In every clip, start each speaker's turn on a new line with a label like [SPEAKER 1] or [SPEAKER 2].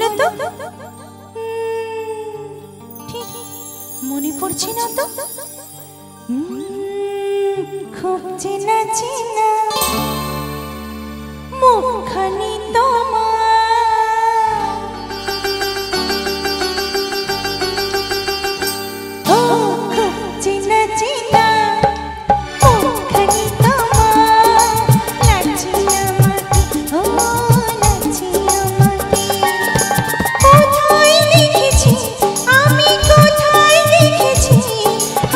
[SPEAKER 1] বলো তো? ঠিক মনে পড়ছে না তো। খুব চেনা চেনা মুখখানি তোমার, ও খুব চেনা চেনা মুখখানি তোমার, লাগছে আমাকে, ও লাগছে আমাকে। কোথায় দেখেছি আমি, কোথায় দেখেছি,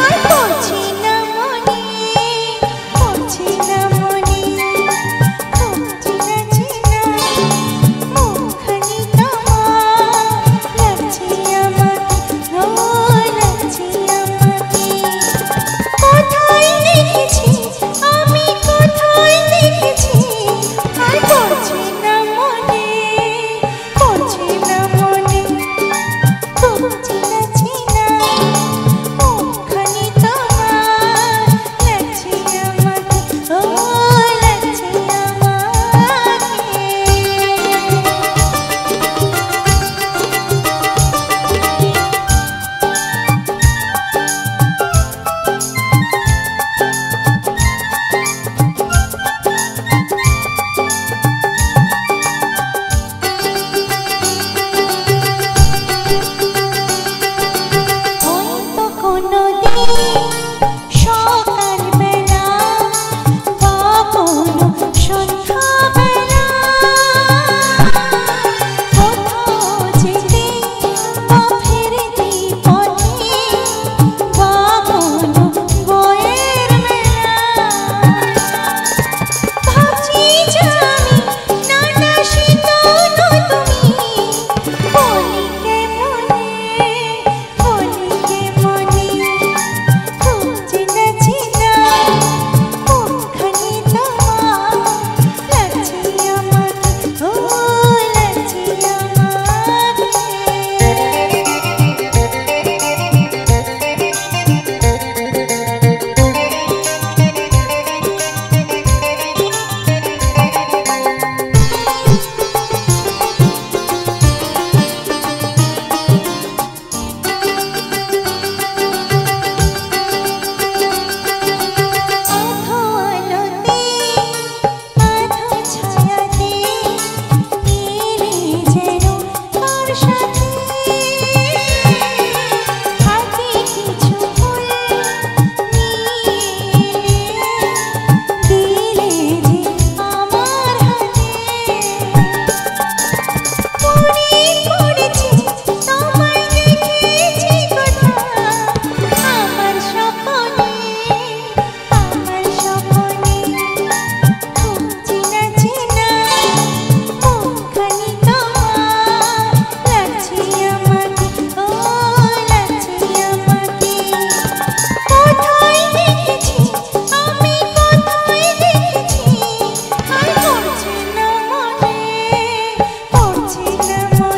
[SPEAKER 1] আর পড়ছে না মনে, পড়ছে না মনে। খুব চেনা চেনা মুখখানি তোমার, লাগছে আমাকে, ও লাগছে আমাকে। কোথায় দেখেছি আমি, কোথায় দেখেছি, আর পড়ছে না মনে, পড়ছে না মনে। খুব চেনা চেনা মুখখানি তোমার, লাগছে আমাকে, ও লাগছে হয়তো কোনোদিন সকালবেলা বা কোনো সন্ধ্যাবেলা কোথাও যেতে বা ফিরতে পথে বা কোনো বইয়ের মেলা, ভাবছি যে আমি নানা শীতল তুমি, বলি কেমনে, বলি কেমনে। খুব চেনা চেনা মুখখানি তোমার, লাগছে আমাকে, ও লাগছে আমাকে। আধো আলোতে আধো ছায়াতে এলে যেন কার সাথে, হাতে কিছু ফুল নিয়ে দিলে যে আমার হাতে। মনে পড়েছে তোমায় দেখেছি কোথায়, আমার স্বপ্নে, আমার স্বপ্নে। খুব চেনা চেনা মুখখানি তোমার, লাগছে আমাকে, ও লাগছে আমাকে। কোথায় দেখেছি আমি, কোথায় দেখেছি, আর পড়ছে না মনে, পড়ছে না মনে।